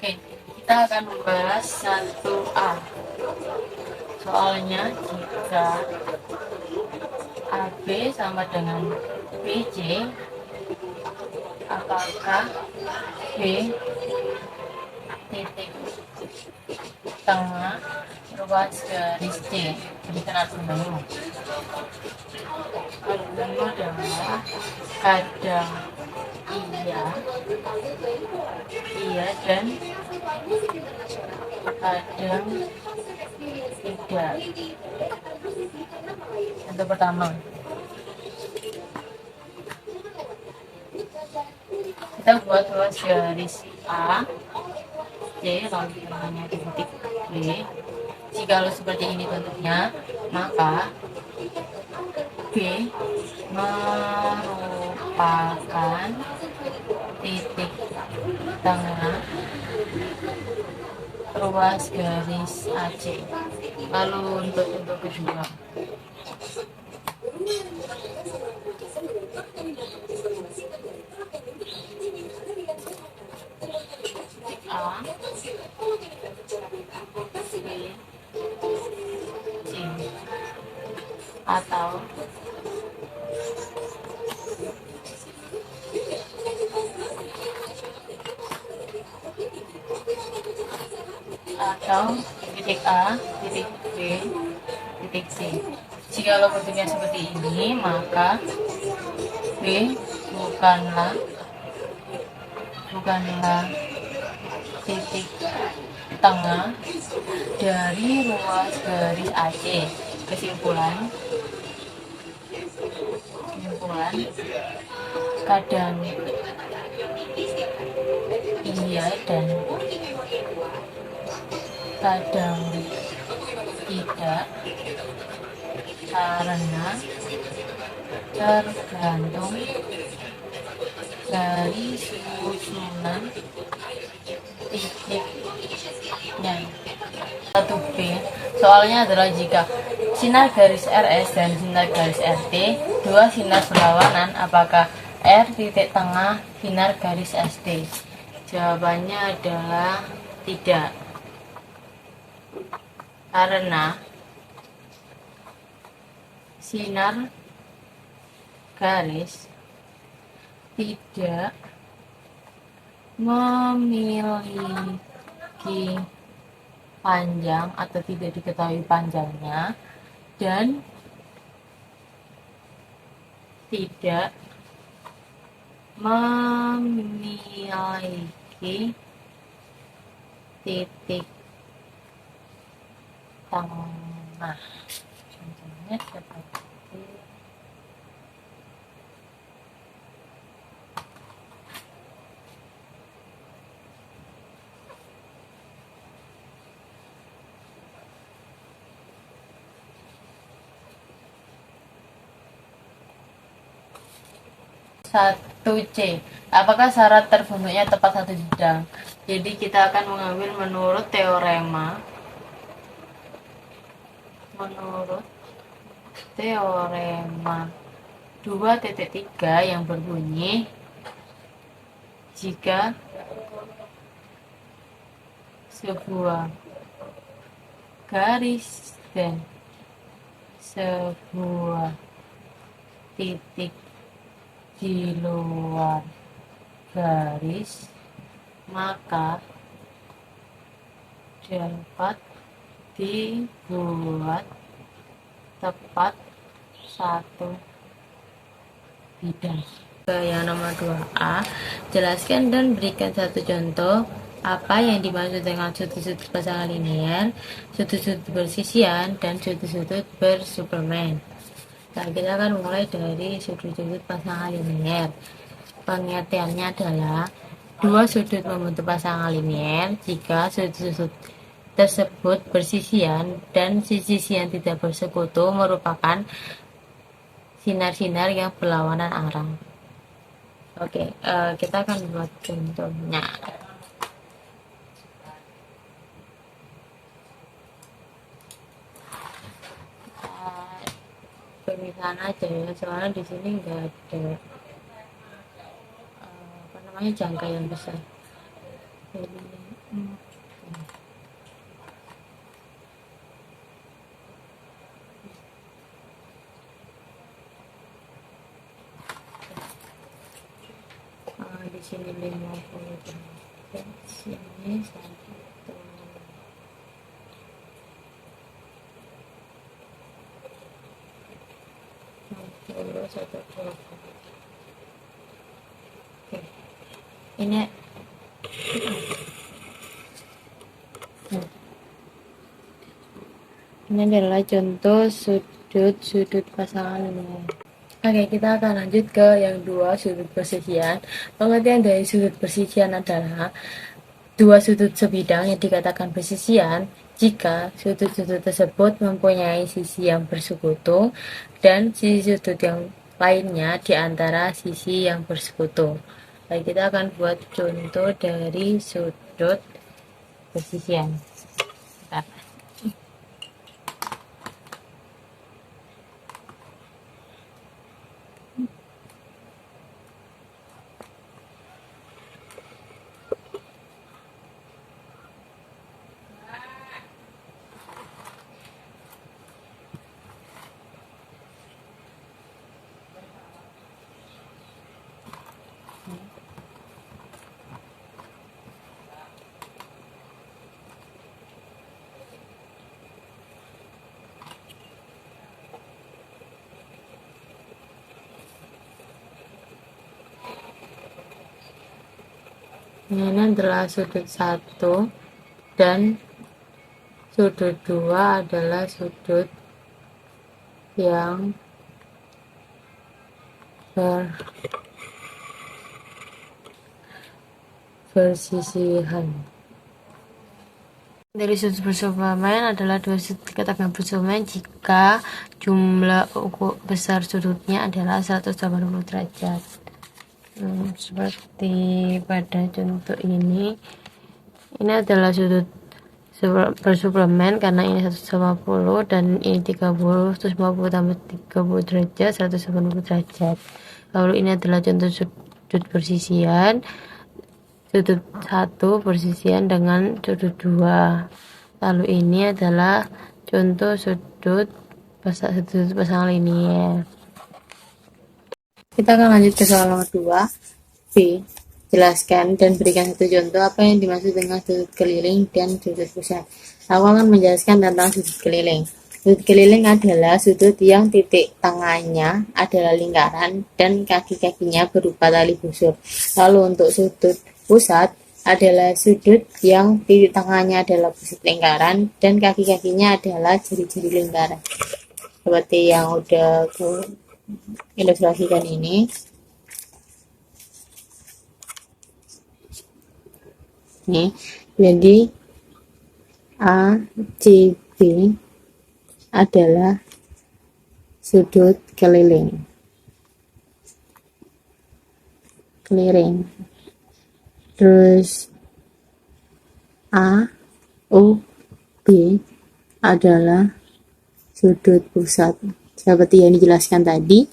Oke, kita akan membahas 1A. Soalnya jika AB sama dengan BC, apakah B titik tengah ruas garis C? Berikan argumennya. Argumennya adalah kadang iya dan kadang tidak. Untuk pertama, kita buat ruas garis A, C, lalu tengahnya di titik B. Jika seperti ini bentuknya, maka B merupakan titik tengah ruas garis AC. Lalu untuk kedua, titik A, B, C, atau titik A, titik B, titik C. Jika bentuknya seperti ini, maka B bukanlah titik tengah dari ruas garis AC. Kesimpulan, kadang iya dan kadang tidak karena tergantung dari susunan titiknya. 1B, soalnya adalah jika sinar garis RS dan sinar garis RT dua sinar berlawanan, apakah R titik tengah sinar garis ST? Jawabannya adalah tidak, karena sinar garis tidak memiliki panjang atau tidak diketahui panjangnya dan tidak memiliki titik tengah. Contohnya seperti satu C. Apakah syarat terbentuknya tepat satu bidang? Jadi kita akan mengambil menurut teorema 2.3 yang berbunyi jika sebuah garis dan sebuah titik di luar garis, maka dapat dibuat tepat satu bidang. Yang nomor 2A, jelaskan dan berikan satu contoh apa yang dimaksud dengan sudut-sudut pasangan linear, sudut-sudut bersisian, dan sudut-sudut bersupermen. Nah, kita akan mulai dari sudut-sudut pasangan linear. Pengertiannya adalah dua sudut membentuk pasangan linear jika sudut-sudut tersebut bersisian dan sisi-sisi yang tidak bersekutu merupakan sinar-sinar yang berlawanan arah. Oke, kita akan buat contohnya. Pemisahan aja ya, soalnya di sini nggak ada jangka yang besar. Jadi Di sini 50 derajat, sini 1 60 120. Oke, ini adalah contoh sudut pasangan ini. Oke, kita akan lanjut ke yang dua, sudut persisian. Pengertian dari sudut persisian adalah dua sudut sebidang yang dikatakan persisian jika sudut-sudut tersebut mempunyai sisi yang bersekutu dan sisi sudut yang lainnya di antara sisi yang bersekutu. Baik, kita akan buat contoh dari sudut persisian. Bentar. Ini adalah sudut 1 dan sudut 2 adalah sudut yang bersisihan. Dari sudut bersuplemen adalah dua sudut dikatakan bersuplemen jika jumlah besar sudutnya adalah 180 derajat. Seperti pada contoh ini adalah sudut bersuplemen karena ini 150 dan ini 30, 150 tambah 30 derajat 180 derajat. Lalu ini adalah contoh sudut persisian, sudut 1 persisian dengan sudut 2. Lalu ini adalah contoh sudut pasang linier. Kita akan lanjut ke soal nomor 2. B. Jelaskan dan berikan satu contoh apa yang dimaksud dengan sudut keliling dan sudut pusat. Aku akan menjelaskan tentang sudut keliling. Sudut keliling adalah sudut yang titik tengahnya adalah lingkaran dan kaki-kakinya berupa tali busur. Lalu untuk sudut pusat adalah sudut yang titik tengahnya adalah pusat lingkaran dan kaki-kakinya adalah jari-jari lingkaran. Seperti yang udah aku ilustrasikan ini. Nih, jadi A, C, B adalah sudut keliling. Terus A, O, B adalah sudut pusat. Seperti yang dijelaskan tadi.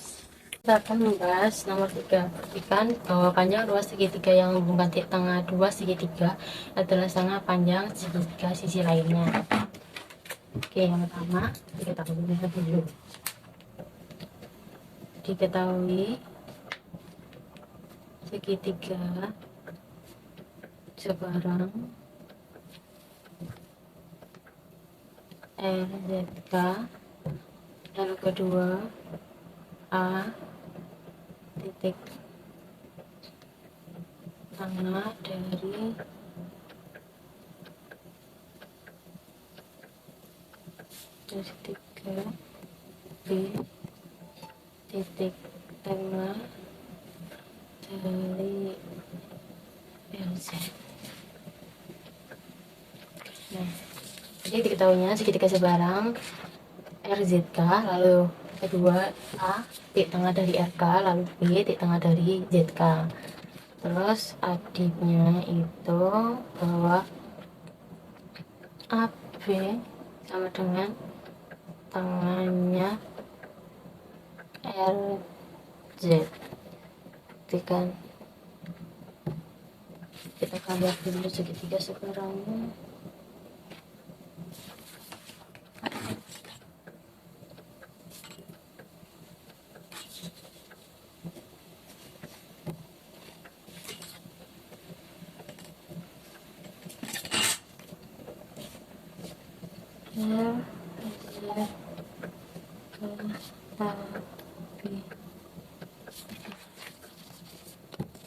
Kita akan membahas nomor 3. Perhatikan bahwa panjang ruas segitiga yang menghubungkan titik tengah dua segitiga adalah sama panjang segitiga sisi lainnya. Oke, yang pertama diketahui segitiga sebarang RZK. Lalu kedua A titik tengah dari segitiga B titik tengah dari LZ. Nah, jadi diketahuinya segitiga sebarang RZK, lalu kedua A titik tengah dari RK, lalu B titik tengah dari ZK. Terus adiknya itu bahwa AB sama dengan tangannya RZ. Buktikan. Kita gambar dulu segitiga sekarang.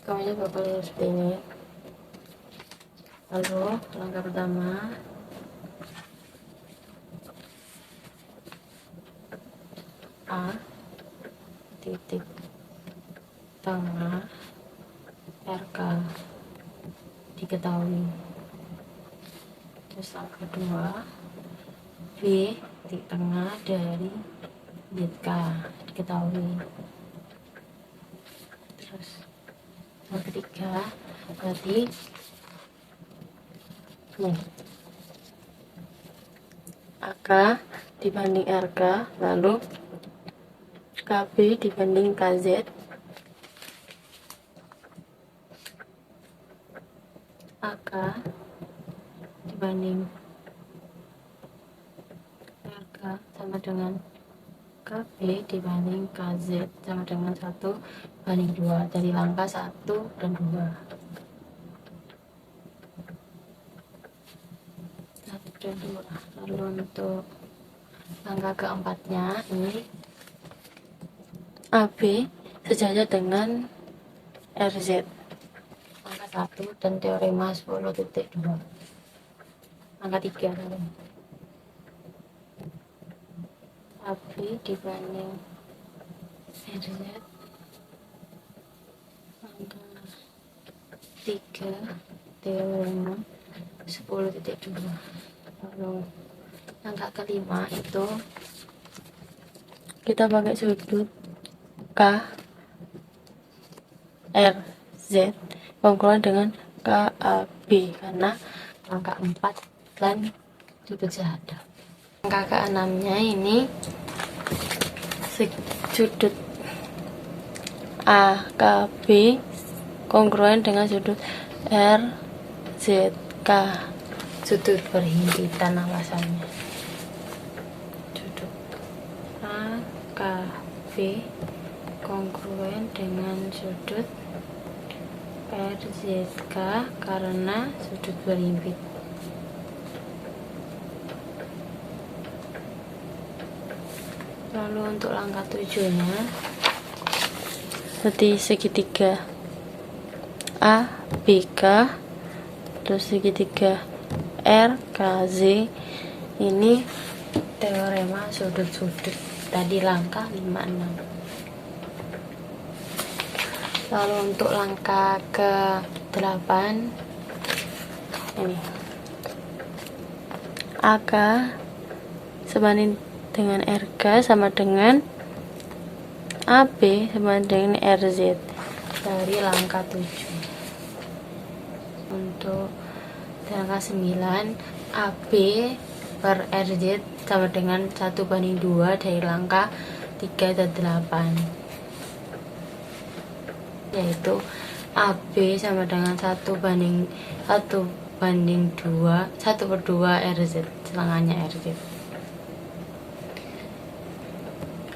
Kamarnya bakal seperti ini. Lalu langkah pertama, A titik tengah RK diketahui. Terus langkah kedua, B titik tengah dari ZK diketahui. Terus yang ketiga berarti nih, AK dibanding RK, lalu KB dibanding KZ, AK dibanding RK sama dengan KB dibanding KZ sama dengan 1/2 dari langkah 1 dan 2. 1 dan 2. Lalu untuk langkah keempatnya ini AB sejajar dengan RZ, angka 1 dan teorema 10.2. Angka 3 AB dibanding RZ, angka 3 teorema 10.2. Lalu angka kelima itu kita pakai sudut KRZ kongruan dengan KAB karena angka 4 dan sudut sehadap. Angka keenamnya ini sudut AKB kongruan dengan sudut RZK, sudut berhimpitan alasannya. Sudut AKB kongruen dengan sudut RZK karena sudut berhimpit. Lalu untuk langkah 7-nya seperti segitiga ABK terus segitiga RKZ, ini teorema sudut-sudut tadi langkah 5-6. Lalu untuk langkah ke-8 ini AK sebanding dengan RK sama dengan AB sama dengan RZ dari langkah 7. Untuk langkah 9 AB per RZ sama dengan 1/2 dari langkah 3 dan 8, yaitu AB sama dengan 1/2 RZ, setengahnya RZ.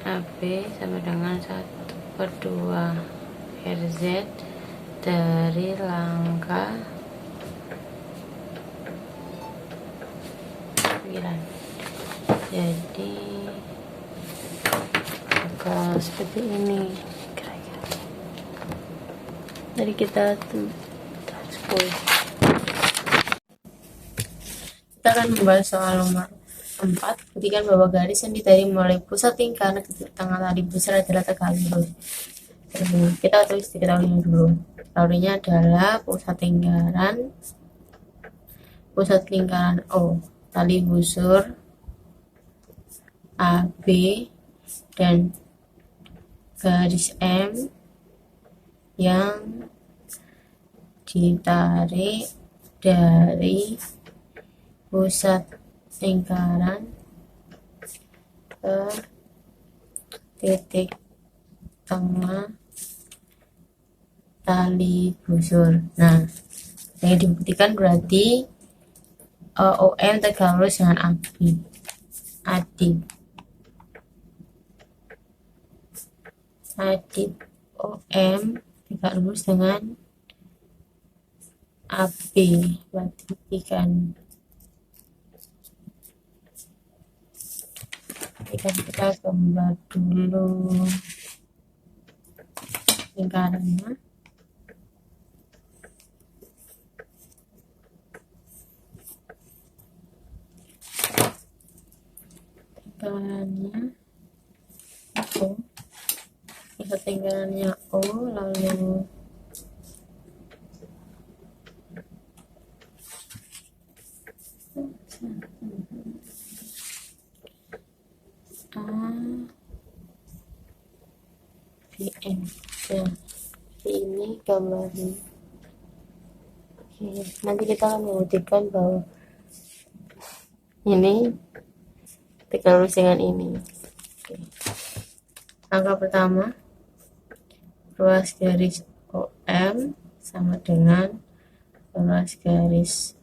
AB sama dengan 1/2 RZ dari langkah 9. Jadi bakal seperti ini. Jadi kita akan membahas soal nomor 4. Buktikan bahwa garis yang ditarik mulai pusat lingkaran ke titik tengah tali besar adalah tegak lurus. Kita tulis diketahui dulu. Teorinya adalah pusat lingkaran O, tali busur AB dan garis M yang ditarik dari pusat lingkaran ke titik tengah tali busur. Nah, yang dibuktikan berarti OM tegak lurus dengan AD OM tegak lurus dengan AB. Berarti buktikan kita gambar dulu lingkarannya. Lingkarannya O, lalu BM. Nah, ini gambarnya. Oke, nanti kita akan membuktikan bahwa ini tegak lurus dengan ini. Oke. Langkah pertama, ruas garis OM sama dengan ruas garis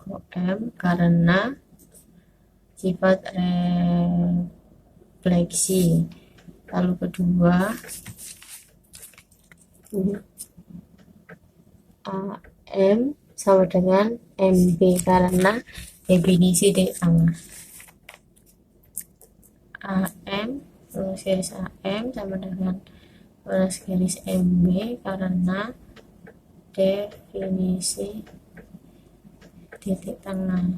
OM karena sifat refleksi. Lalu kedua, AM sama dengan MB karena definisi titik tengah. AM, ruas garis AM sama dengan ruas garis MB karena definisi titik tengah.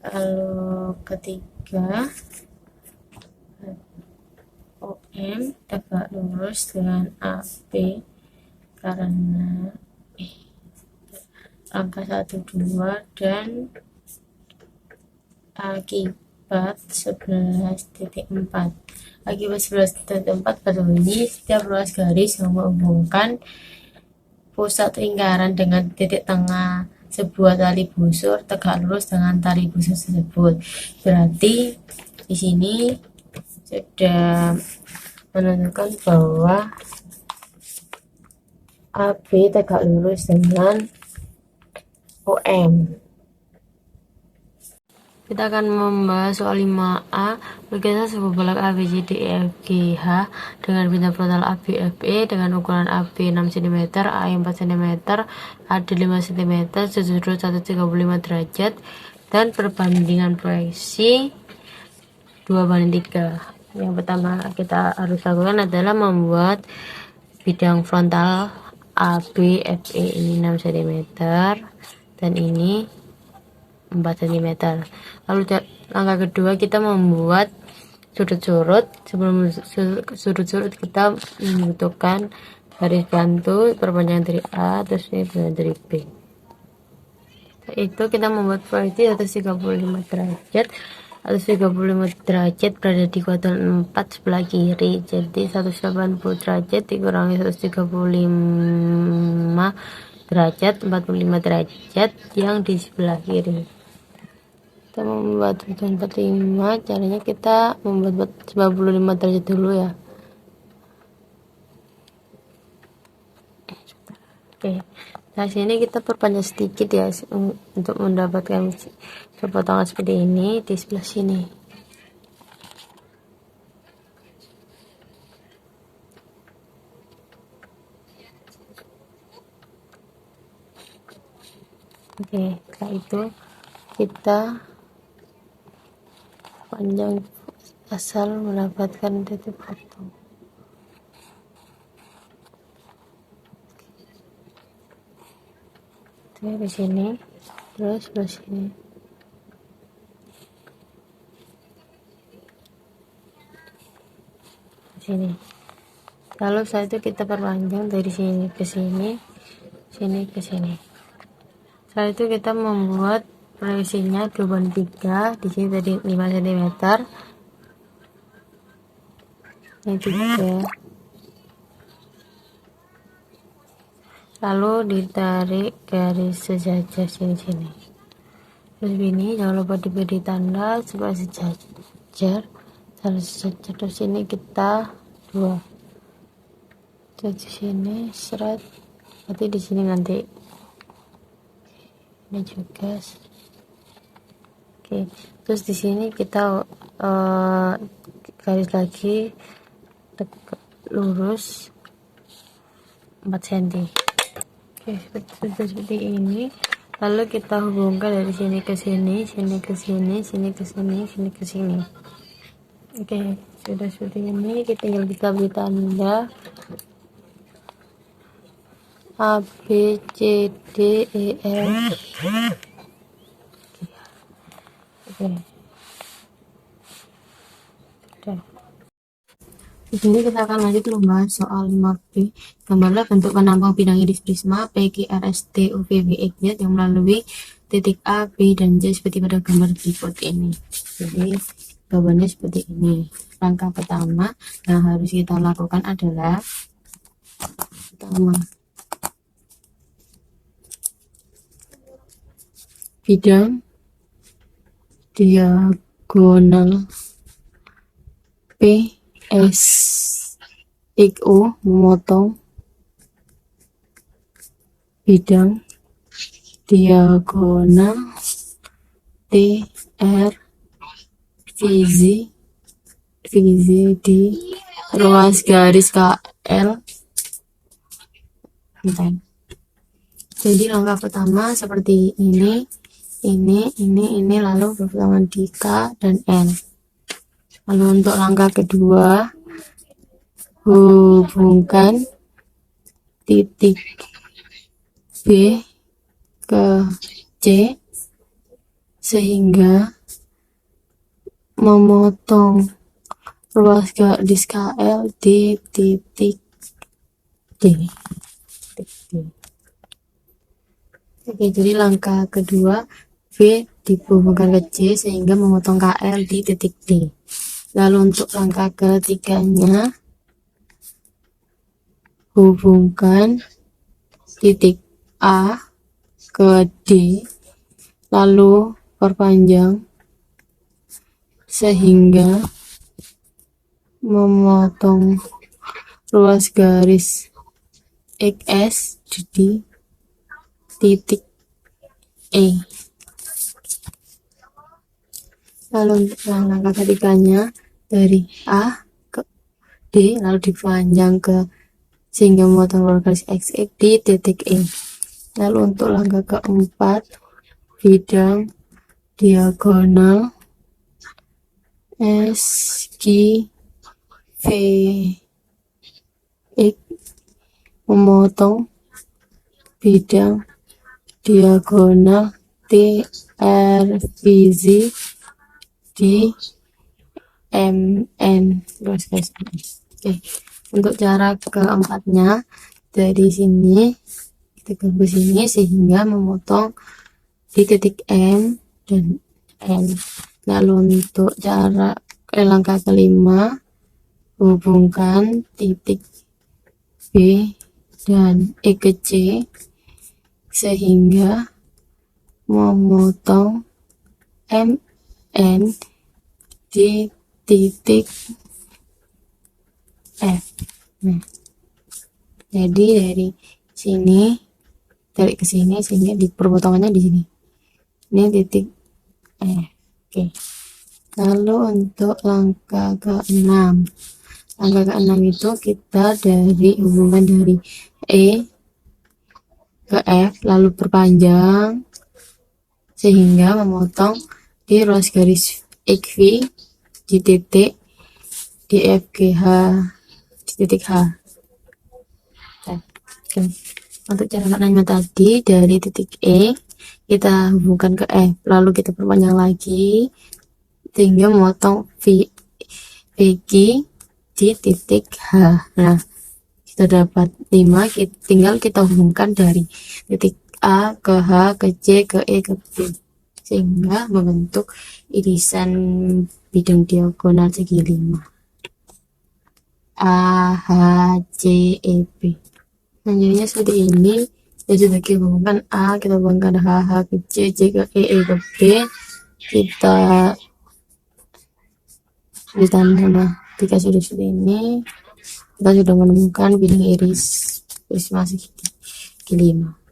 Lalu ketiga, OM tegak lurus dengan AB karena angka 1, 2 dan akibat 11.4. Akibat 11.4 berbunyi setiap ruas garis yang menghubungkan pusat lingkaran dengan titik tengah sebuah tali busur tegak lurus dengan tali busur tersebut. Berarti di sini sudah menunjukkan bahwa AB tegak lurus dengan OM. Kita akan membahas soal 5A, berkisar sebuah bolak ABCDEFGH dengan bintang frontal ABFE dengan ukuran AB 6 cm, AE 4 cm, AD 5 cm, sudut 135 derajat, dan perbandingan proyeksi 2:3. Yang pertama kita harus lakukan adalah membuat bidang frontal ABFE ini 6 cm dan ini 4 cm. Lalu langkah kedua kita membuat sudut surut. Sebelum sudut surut kita membutuhkan garis bantu perpanjangan dari A terus ini dari B. Itu kita membuat proyeksi 135 derajat. 135 derajat berada di kuadran 4 sebelah kiri. Jadi 180 derajat dikurangi 135 derajat, 45 derajat yang di sebelah kiri. Kita membuat 45, caranya kita membuat 95 derajat dulu ya. Oke, nah sini kita perpanjang sedikit ya untuk mendapatkan potongan seperti ini di sebelah sini. Oke, setelah itu kita panjang asal mendapatkan titik potong. Oke, di sini, terus di sini. Di sini. Lalu setelah itu kita perpanjang dari sini ke sini, sini ke sini. Setelah itu kita membuat proyeksinya 2/3. Di sini tadi 5 cm. Ini 3. Lalu ditarik garis sejajar sini. Terus ini jangan lupa diberi tanda supaya sejajar. Terus ini kita 2. Jadi sini seret Berarti di sini nanti ini juga. Oke, terus di sini kita garis lagi lurus 4 cm. Oke, seperti ini. Lalu kita hubungkan dari sini ke sini, sini ke sini, sini ke sini, sini ke sini. Oke, sudah seperti ini. Kita tinggal beri tanda A, B, C, D, E, F. Oke. Sudah. Di sini kita akan lanjut membahas soal 5B. Gambarlah bentuk penampang bidang iris prisma PQRST UVWX yang melalui titik A, B, dan C seperti pada gambar berikut ini. Jadi gambarnya seperti ini. Langkah pertama yang harus kita lakukan adalah pertama, bidang diagonal PSXO memotong bidang diagonal TRVZ di ruas garis KL. Jadi langkah pertama seperti ini, lalu berpasangan di K dan L. Lalu untuk langkah kedua, hubungkan titik B ke C sehingga memotong ruas garis KL di titik D. Oke, jadi langkah kedua, B dihubungkan ke C sehingga memotong KL di titik D. Lalu untuk langkah ketiganya, hubungkan titik A ke D, lalu perpanjang sehingga memotong ruas garis XS di titik E. Lalu untuk langkah ketiganya, dari A ke D lalu dipanjang ke sehingga memotong ruas garis XX di titik E. Lalu untuk langkah keempat, bidang diagonal SQVX memotong bidang diagonal TRVZ di MN. Oke, untuk cara keempatnya, dari sini kita ke sini sehingga memotong di titik M dan N. Lalu untuk cara langkah kelima, hubungkan titik B dan E ke C sehingga memotong MN di titik F. Nah, jadi dari sini tarik ke sini sehingga di perpotongannya di sini. Ini titik F. Oke. Lalu untuk langkah ke-6. Langkah ke-6 itu kita dari hubungan dari E ke F lalu perpanjang sehingga memotong di ruas garis XV di titik DFGH di titik H. Oke. Untuk cara menanya tadi, dari titik E kita hubungkan ke F lalu kita perpanjang lagi sehingga memotong VG di titik H. Nah, kita dapat 5, tinggal kita hubungkan dari titik A ke H ke C ke E ke B sehingga membentuk irisan bidang diagonal segi 5 A, H, C, E, B. Nah, jadinya seperti ini. Jadi kita hubungkan A, kita hubungkan H, H ke C, C ke E, E ke B. Kita ditambah ketika sudah seperti ini, kita sudah menemukan bidang iris prisma segitiga. segi 5.